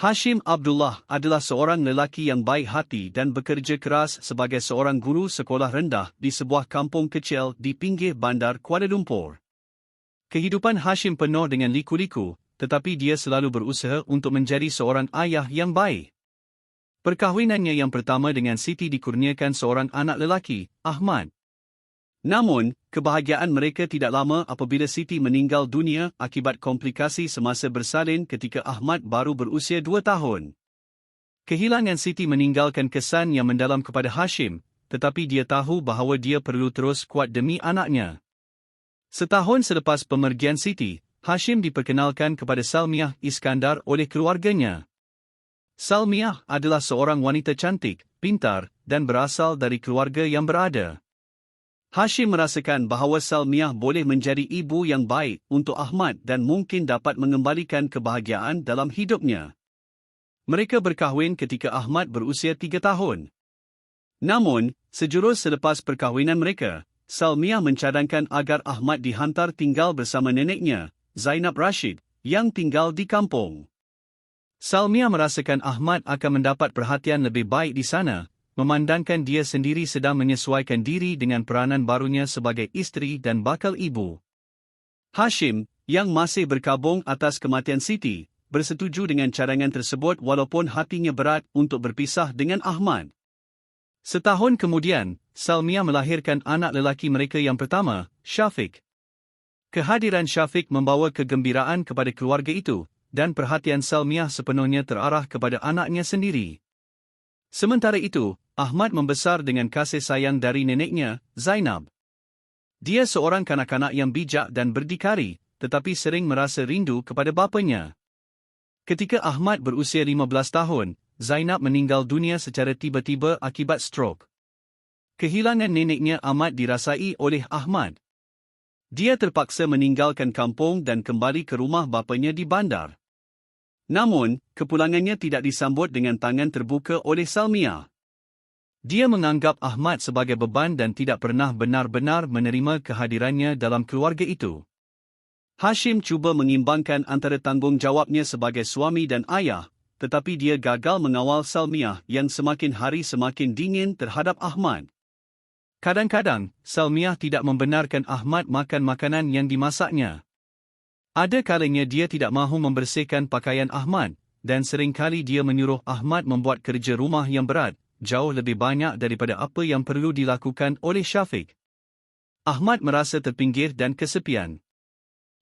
Hashim Abdullah adalah seorang lelaki yang baik hati dan bekerja keras sebagai seorang guru sekolah rendah di sebuah kampung kecil di pinggir bandar Kuala Lumpur. Kehidupan Hashim penuh dengan liku-liku, tetapi dia selalu berusaha untuk menjadi seorang ayah yang baik. Perkahwinannya yang pertama dengan Siti dikurniakan seorang anak lelaki, Ahmad. Namun, kebahagiaan mereka tidak lama apabila Siti meninggal dunia akibat komplikasi semasa bersalin ketika Ahmad baru berusia 2 tahun. Kehilangan Siti meninggalkan kesan yang mendalam kepada Hashim, tetapi dia tahu bahawa dia perlu terus kuat demi anaknya. Setahun selepas pemergian Siti, Hashim diperkenalkan kepada Salmiah Iskandar oleh keluarganya. Salmiah adalah seorang wanita cantik, pintar, dan berasal dari keluarga yang berada. Hashim merasakan bahawa Salmiah boleh menjadi ibu yang baik untuk Ahmad dan mungkin dapat mengembalikan kebahagiaan dalam hidupnya. Mereka berkahwin ketika Ahmad berusia 3 tahun. Namun, sejurus selepas perkahwinan mereka, Salmiah mencadangkan agar Ahmad dihantar tinggal bersama neneknya, Zainab Rashid, yang tinggal di kampung. Salmiah merasakan Ahmad akan mendapat perhatian lebih baik di sana, memandangkan dia sendiri sedang menyesuaikan diri dengan peranan barunya sebagai isteri dan bakal ibu. Hashim, yang masih berkabung atas kematian Siti, bersetuju dengan cadangan tersebut walaupun hatinya berat untuk berpisah dengan Ahmad. Setahun kemudian, Salmiah melahirkan anak lelaki mereka yang pertama, Syafiq. Kehadiran Syafiq membawa kegembiraan kepada keluarga itu, dan perhatian Salmiah sepenuhnya terarah kepada anaknya sendiri. Sementara itu, Ahmad membesar dengan kasih sayang dari neneknya, Zainab. Dia seorang kanak-kanak yang bijak dan berdikari, tetapi sering merasa rindu kepada bapanya. Ketika Ahmad berusia 15 tahun, Zainab meninggal dunia secara tiba-tiba akibat strok. Kehilangan neneknya amat dirasai oleh Ahmad. Dia terpaksa meninggalkan kampung dan kembali ke rumah bapanya di bandar. Namun, kepulangannya tidak disambut dengan tangan terbuka oleh Salmiah. Dia menganggap Ahmad sebagai beban dan tidak pernah benar-benar menerima kehadirannya dalam keluarga itu. Hashim cuba mengimbangkan antara tanggungjawabnya sebagai suami dan ayah, tetapi dia gagal mengawal Salmiah yang semakin hari semakin dingin terhadap Ahmad. Kadang-kadang, Salmiah tidak membenarkan Ahmad makan makanan yang dimasaknya. Ada kalanya dia tidak mahu membersihkan pakaian Ahmad, dan seringkali dia menyuruh Ahmad membuat kerja rumah yang berat, jauh lebih banyak daripada apa yang perlu dilakukan oleh Syafiq. Ahmad merasa terpinggir dan kesepian.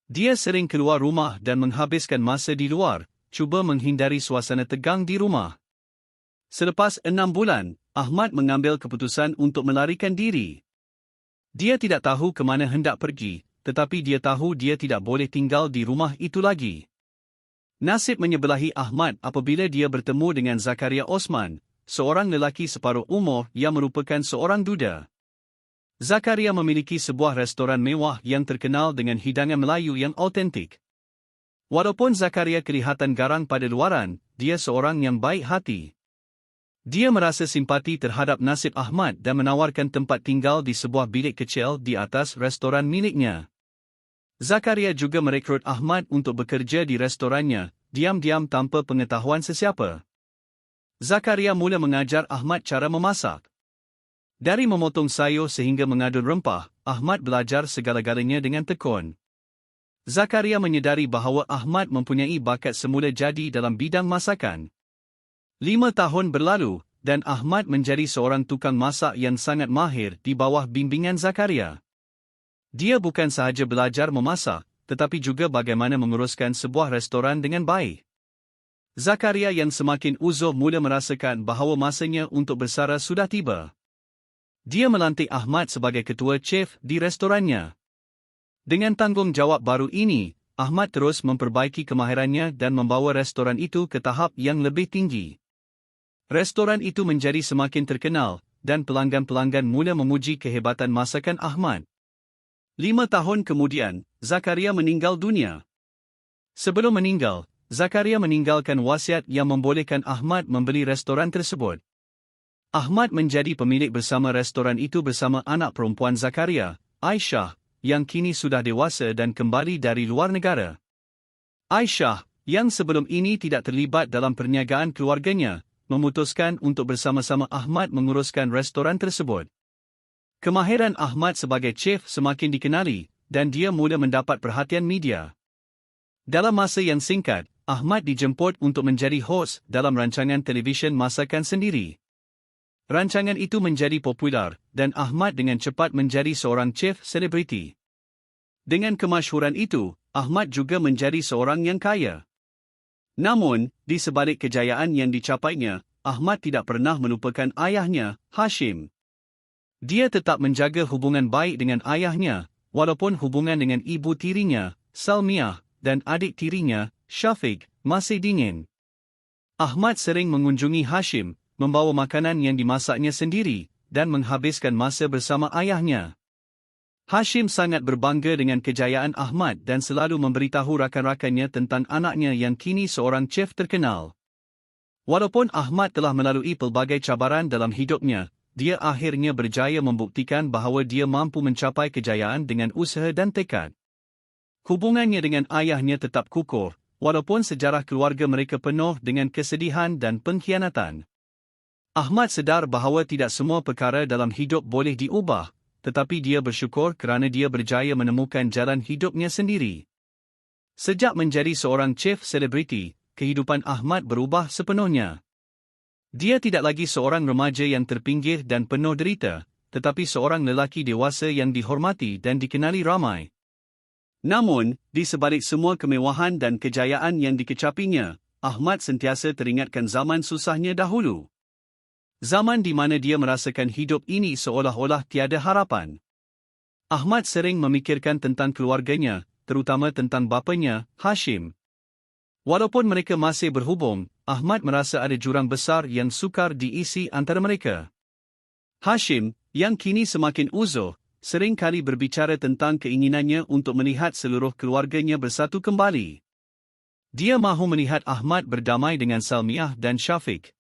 Dia sering keluar rumah dan menghabiskan masa di luar, cuba menghindari suasana tegang di rumah. Selepas 6 bulan, Ahmad mengambil keputusan untuk melarikan diri. Dia tidak tahu ke mana hendak pergi, tetapi dia tahu dia tidak boleh tinggal di rumah itu lagi. Nasib menyebelahi Ahmad apabila dia bertemu dengan Zakaria Osman, seorang lelaki separuh umur yang merupakan seorang duda. Zakaria memiliki sebuah restoran mewah yang terkenal dengan hidangan Melayu yang autentik. Walaupun Zakaria kelihatan garang pada luaran, dia seorang yang baik hati. Dia merasa simpati terhadap nasib Ahmad dan menawarkan tempat tinggal di sebuah bilik kecil di atas restoran miliknya. Zakaria juga merekrut Ahmad untuk bekerja di restorannya, diam-diam tanpa pengetahuan sesiapa. Zakaria mula mengajar Ahmad cara memasak. Dari memotong sayur sehingga mengadun rempah, Ahmad belajar segala-galanya dengan tekun. Zakaria menyedari bahawa Ahmad mempunyai bakat semula jadi dalam bidang masakan. 5 tahun berlalu, dan Ahmad menjadi seorang tukang masak yang sangat mahir di bawah bimbingan Zakaria. Dia bukan sahaja belajar memasak, tetapi juga bagaimana menguruskan sebuah restoran dengan baik. Zakaria yang semakin uzur mula merasakan bahawa masanya untuk bersara sudah tiba. Dia melantik Ahmad sebagai ketua chef di restorannya. Dengan tanggungjawab baru ini, Ahmad terus memperbaiki kemahirannya dan membawa restoran itu ke tahap yang lebih tinggi. Restoran itu menjadi semakin terkenal, dan pelanggan-pelanggan mula memuji kehebatan masakan Ahmad. 5 tahun kemudian, Zakaria meninggal dunia. Sebelum meninggal, Zakaria meninggalkan wasiat yang membolehkan Ahmad membeli restoran tersebut. Ahmad menjadi pemilik bersama restoran itu bersama anak perempuan Zakaria, Aisyah, yang kini sudah dewasa dan kembali dari luar negara. Aisyah, yang sebelum ini tidak terlibat dalam perniagaan keluarganya, memutuskan untuk bersama-sama Ahmad menguruskan restoran tersebut. Kemahiran Ahmad sebagai chef semakin dikenali, dan dia mula mendapat perhatian media. Dalam masa yang singkat, Ahmad dijemput untuk menjadi hos dalam rancangan televisyen masakan sendiri. Rancangan itu menjadi popular, dan Ahmad dengan cepat menjadi seorang chef selebriti. Dengan kemasyhuran itu, Ahmad juga menjadi seorang yang kaya. Namun, di sebalik kejayaan yang dicapainya, Ahmad tidak pernah melupakan ayahnya, Hashim. Dia tetap menjaga hubungan baik dengan ayahnya, walaupun hubungan dengan ibu tirinya, Salmiah, dan adik tirinya, Syafiq, masih dingin. Ahmad sering mengunjungi Hashim, membawa makanan yang dimasaknya sendiri, dan menghabiskan masa bersama ayahnya. Hashim sangat berbangga dengan kejayaan Ahmad dan selalu memberitahu rakan-rakannya tentang anaknya yang kini seorang chef terkenal. Walaupun Ahmad telah melalui pelbagai cabaran dalam hidupnya, dia akhirnya berjaya membuktikan bahawa dia mampu mencapai kejayaan dengan usaha dan tekad. Hubungannya dengan ayahnya tetap kukuh, walaupun sejarah keluarga mereka penuh dengan kesedihan dan pengkhianatan. Ahmad sedar bahawa tidak semua perkara dalam hidup boleh diubah, tetapi dia bersyukur kerana dia berjaya menemukan jalan hidupnya sendiri. Sejak menjadi seorang chef selebriti, kehidupan Ahmad berubah sepenuhnya. Dia tidak lagi seorang remaja yang terpinggir dan penuh derita, tetapi seorang lelaki dewasa yang dihormati dan dikenali ramai. Namun, di sebalik semua kemewahan dan kejayaan yang dikecapinya, Ahmad sentiasa teringatkan zaman susahnya dahulu. Zaman di mana dia merasakan hidup ini seolah-olah tiada harapan. Ahmad sering memikirkan tentang keluarganya, terutama tentang bapanya, Hashim. Walaupun mereka masih berhubung, Ahmad merasa ada jurang besar yang sukar diisi antara mereka. Hashim, yang kini semakin uzur, sering kali berbicara tentang keinginannya untuk melihat seluruh keluarganya bersatu kembali. Dia mahu melihat Ahmad berdamai dengan Salmiah dan Syafiq.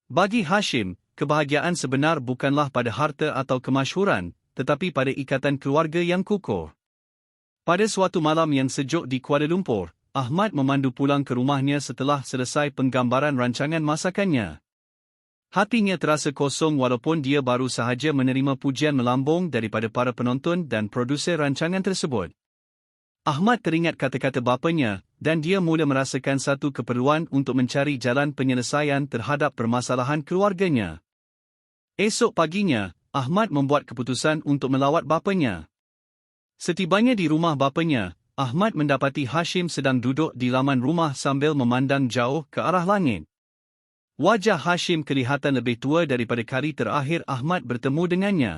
Bagi Hashim, kebahagiaan sebenar bukanlah pada harta atau kemasyhuran, tetapi pada ikatan keluarga yang kukuh. Pada suatu malam yang sejuk di Kuala Lumpur, Ahmad memandu pulang ke rumahnya setelah selesai penggambaran rancangan masakannya. Hatinya terasa kosong walaupun dia baru sahaja menerima pujian melambung daripada para penonton dan produser rancangan tersebut. Ahmad teringat kata-kata bapanya, dan dia mula merasakan satu keperluan untuk mencari jalan penyelesaian terhadap permasalahan keluarganya. Esok paginya, Ahmad membuat keputusan untuk melawat bapanya. Setibanya di rumah bapanya, Ahmad mendapati Hashim sedang duduk di laman rumah sambil memandang jauh ke arah langit. Wajah Hashim kelihatan lebih tua daripada kali terakhir Ahmad bertemu dengannya.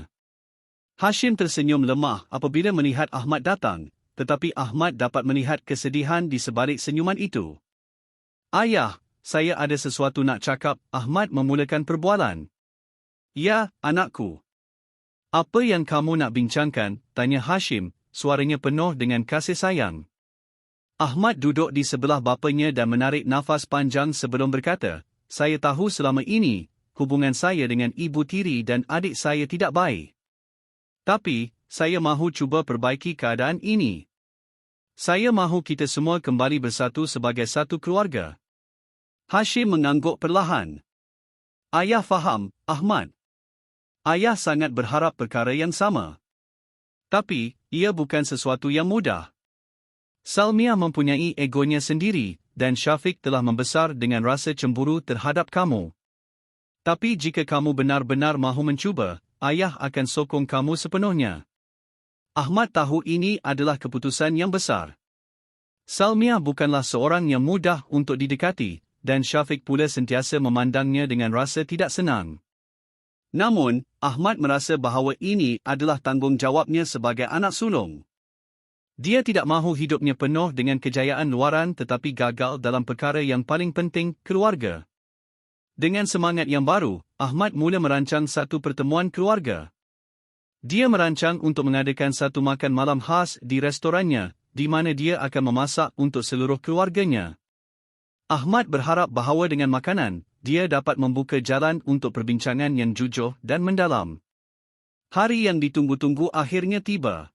Hashim tersenyum lemah apabila melihat Ahmad datang, tetapi Ahmad dapat melihat kesedihan di sebalik senyuman itu. "Ayah, saya ada sesuatu nak cakap," Ahmad memulakan perbualan. "Ya, anakku. Apa yang kamu nak bincangkan?" tanya Hashim, suaranya penuh dengan kasih sayang. Ahmad duduk di sebelah bapanya dan menarik nafas panjang sebelum berkata, "Saya tahu selama ini, hubungan saya dengan ibu tiri dan adik saya tidak baik. Tapi, saya mahu cuba perbaiki keadaan ini. Saya mahu kita semua kembali bersatu sebagai satu keluarga." Hashim mengangguk perlahan. "Ayah faham, Ahmad. Ayah sangat berharap perkara yang sama. Tapi, ia bukan sesuatu yang mudah. Salmiah mempunyai egonya sendiri, dan Syafiq telah membesar dengan rasa cemburu terhadap kamu. Tapi jika kamu benar-benar mahu mencuba, ayah akan sokong kamu sepenuhnya." Ahmad tahu ini adalah keputusan yang besar. Salmiah bukanlah seorang yang mudah untuk didekati, dan Syafiq pula sentiasa memandangnya dengan rasa tidak senang. Namun, Ahmad merasa bahawa ini adalah tanggungjawabnya sebagai anak sulung. Dia tidak mahu hidupnya penuh dengan kejayaan luaran tetapi gagal dalam perkara yang paling penting, keluarga. Dengan semangat yang baru, Ahmad mula merancang satu pertemuan keluarga. Dia merancang untuk mengadakan satu makan malam khas di restorannya, di mana dia akan memasak untuk seluruh keluarganya. Ahmad berharap bahawa dengan makanan, dia dapat membuka jalan untuk perbincangan yang jujur dan mendalam. Hari yang ditunggu-tunggu akhirnya tiba.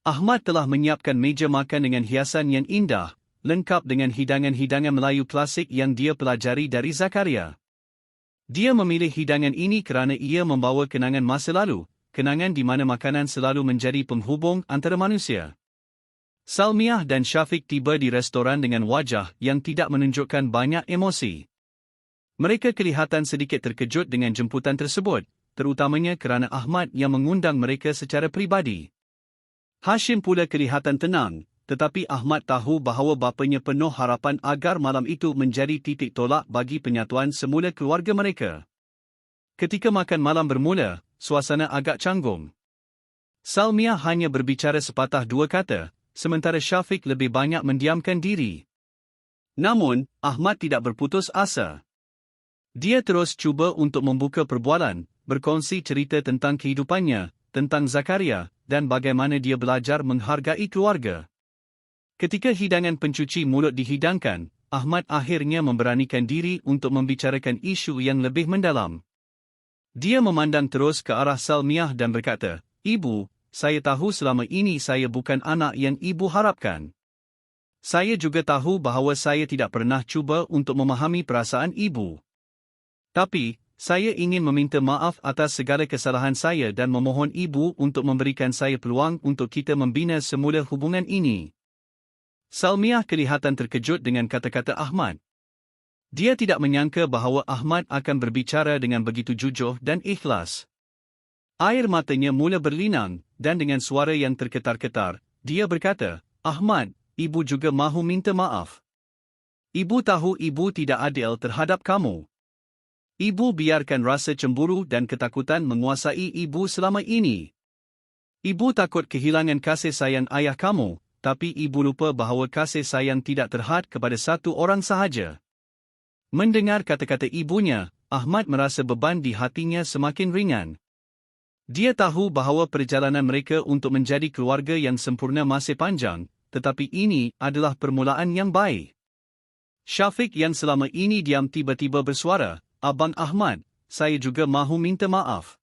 Ahmad telah menyiapkan meja makan dengan hiasan yang indah, lengkap dengan hidangan-hidangan Melayu klasik yang dia pelajari dari Zakaria. Dia memilih hidangan ini kerana ia membawa kenangan masa lalu, kenangan di mana makanan selalu menjadi penghubung antara manusia. Salmiah dan Syafiq tiba di restoran dengan wajah yang tidak menunjukkan banyak emosi. Mereka kelihatan sedikit terkejut dengan jemputan tersebut, terutamanya kerana Ahmad yang mengundang mereka secara pribadi. Hashim pula kelihatan tenang, tetapi Ahmad tahu bahawa bapanya penuh harapan agar malam itu menjadi titik tolak bagi penyatuan semula keluarga mereka. Ketika makan malam bermula, suasana agak canggung. Salmiah hanya berbicara sepatah dua kata, sementara Syafiq lebih banyak mendiamkan diri. Namun, Ahmad tidak berputus asa. Dia terus cuba untuk membuka perbualan, berkongsi cerita tentang kehidupannya, tentang Zakaria, dan bagaimana dia belajar menghargai keluarga. Ketika hidangan pencuci mulut dihidangkan, Ahmad akhirnya memberanikan diri untuk membicarakan isu yang lebih mendalam. Dia memandang terus ke arah Salmiah dan berkata, "Ibu, saya tahu selama ini saya bukan anak yang ibu harapkan. Saya juga tahu bahawa saya tidak pernah cuba untuk memahami perasaan ibu. Tapi, saya ingin meminta maaf atas segala kesalahan saya dan memohon ibu untuk memberikan saya peluang untuk kita membina semula hubungan ini." Salmiah kelihatan terkejut dengan kata-kata Ahmad. Dia tidak menyangka bahawa Ahmad akan berbicara dengan begitu jujur dan ikhlas. Air matanya mula berlinang, dan dengan suara yang terketar-ketar, dia berkata, "Ahmad, ibu juga mahu minta maaf. Ibu tahu ibu tidak adil terhadap kamu. Ibu biarkan rasa cemburu dan ketakutan menguasai ibu selama ini. Ibu takut kehilangan kasih sayang ayah kamu, tapi ibu lupa bahawa kasih sayang tidak terhad kepada satu orang sahaja." Mendengar kata-kata ibunya, Ahmad merasa beban di hatinya semakin ringan. Dia tahu bahawa perjalanan mereka untuk menjadi keluarga yang sempurna masih panjang, tetapi ini adalah permulaan yang baik. Syafiq yang selama ini diam tiba-tiba bersuara, "Abang Ahmad, saya juga mahu minta maaf.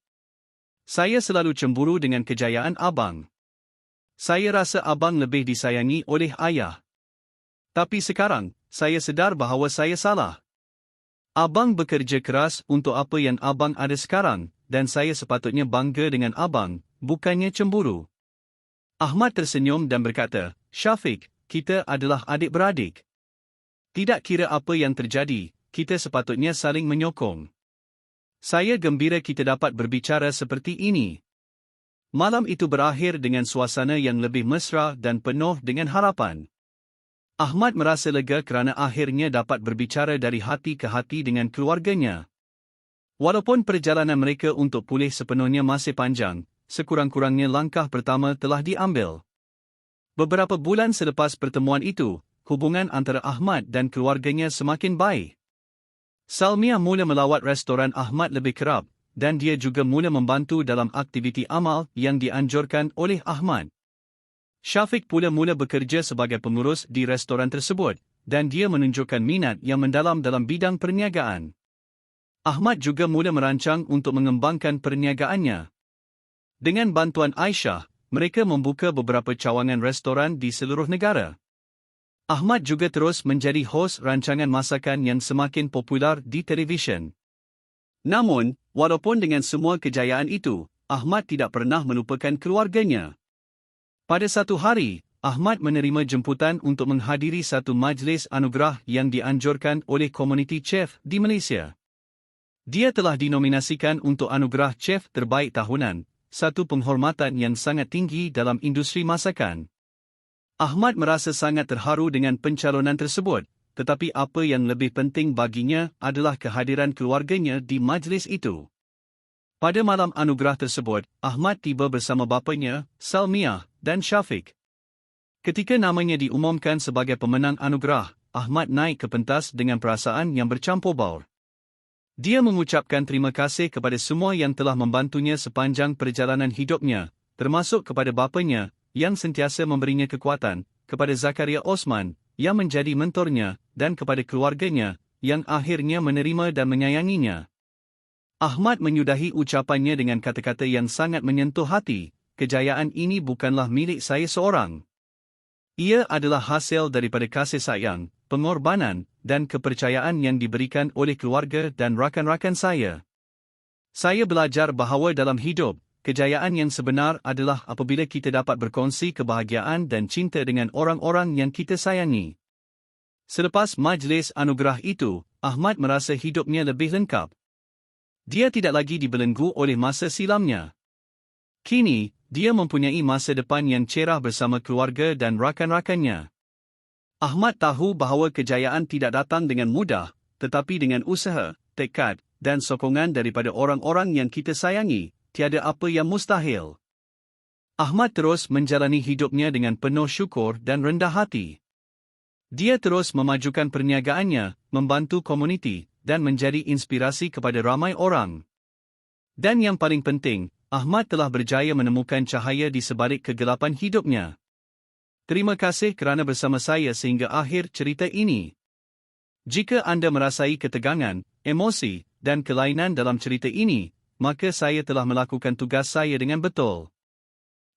Saya selalu cemburu dengan kejayaan abang. Saya rasa abang lebih disayangi oleh ayah. Tapi sekarang, saya sedar bahawa saya salah. Abang bekerja keras untuk apa yang abang ada sekarang, dan saya sepatutnya bangga dengan abang, bukannya cemburu." Ahmad tersenyum dan berkata, "Syafiq, kita adalah adik-beradik. Tidak kira apa yang terjadi, kita sepatutnya saling menyokong. Saya gembira kita dapat berbicara seperti ini." Malam itu berakhir dengan suasana yang lebih mesra dan penuh dengan harapan. Ahmad merasa lega kerana akhirnya dapat berbicara dari hati ke hati dengan keluarganya. Walaupun perjalanan mereka untuk pulih sepenuhnya masih panjang, sekurang-kurangnya langkah pertama telah diambil. Beberapa bulan selepas pertemuan itu, hubungan antara Ahmad dan keluarganya semakin baik. Salmiah mula melawat restoran Ahmad lebih kerap, dan dia juga mula membantu dalam aktiviti amal yang dianjurkan oleh Ahmad. Syafiq pula mula bekerja sebagai pengurus di restoran tersebut, dan dia menunjukkan minat yang mendalam dalam bidang perniagaan. Ahmad juga mula merancang untuk mengembangkan perniagaannya. Dengan bantuan Aisyah, mereka membuka beberapa cawangan restoran di seluruh negara. Ahmad juga terus menjadi hos rancangan masakan yang semakin popular di televisyen. Namun, walaupun dengan semua kejayaan itu, Ahmad tidak pernah melupakan keluarganya. Pada satu hari, Ahmad menerima jemputan untuk menghadiri satu majlis anugerah yang dianjurkan oleh komuniti chef di Malaysia. Dia telah dinominasikan untuk anugerah chef terbaik tahunan, satu penghormatan yang sangat tinggi dalam industri masakan. Ahmad merasa sangat terharu dengan pencalonan tersebut, tetapi apa yang lebih penting baginya adalah kehadiran keluarganya di majlis itu. Pada malam anugerah tersebut, Ahmad tiba bersama bapanya, Salmiah, dan Syafiq. Ketika namanya diumumkan sebagai pemenang anugerah, Ahmad naik ke pentas dengan perasaan yang bercampur baur. Dia mengucapkan terima kasih kepada semua yang telah membantunya sepanjang perjalanan hidupnya, termasuk kepada bapanya, yang sentiasa memberinya kekuatan, kepada Zakaria Osman, yang menjadi mentornya, dan kepada keluarganya, yang akhirnya menerima dan menyayanginya. Ahmad menyudahi ucapannya dengan kata-kata yang sangat menyentuh hati, "Kejayaan ini bukanlah milik saya seorang. Ia adalah hasil daripada kasih sayang, pengorbanan, dan kepercayaan yang diberikan oleh keluarga dan rakan-rakan saya. Saya belajar bahawa dalam hidup, kejayaan yang sebenar adalah apabila kita dapat berkongsi kebahagiaan dan cinta dengan orang-orang yang kita sayangi. Selepas majlis anugerah itu, Ahmad merasa hidupnya lebih lengkap. Dia tidak lagi dibelenggu oleh masa silamnya. Kini, dia mempunyai masa depan yang cerah bersama keluarga dan rakan-rakannya. Ahmad tahu bahawa kejayaan tidak datang dengan mudah, tetapi dengan usaha, tekad, dan sokongan daripada orang-orang yang kita sayangi, tiada apa yang mustahil. Ahmad terus menjalani hidupnya dengan penuh syukur dan rendah hati. Dia terus memajukan perniagaannya, membantu komuniti, dan menjadi inspirasi kepada ramai orang. Dan yang paling penting, Ahmad telah berjaya menemukan cahaya di sebalik kegelapan hidupnya. Terima kasih kerana bersama saya sehingga akhir cerita ini. Jika anda merasai ketegangan, emosi, dan kelainan dalam cerita ini, maka saya telah melakukan tugas saya dengan betul.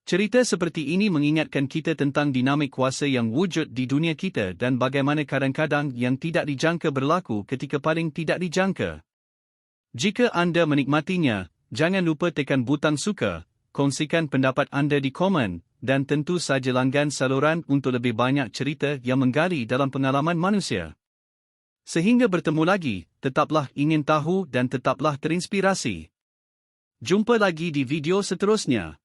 Cerita seperti ini mengingatkan kita tentang dinamik kuasa yang wujud di dunia kita dan bagaimana kadang-kadang yang tidak dijangka berlaku ketika paling tidak dijangka. Jika anda menikmatinya, jangan lupa tekan butang suka, kongsikan pendapat anda di komen, dan tentu saja langgan saluran untuk lebih banyak cerita yang menggali dalam pengalaman manusia. Sehingga bertemu lagi, tetaplah ingin tahu dan tetaplah terinspirasi. Jumpa lagi di video seterusnya.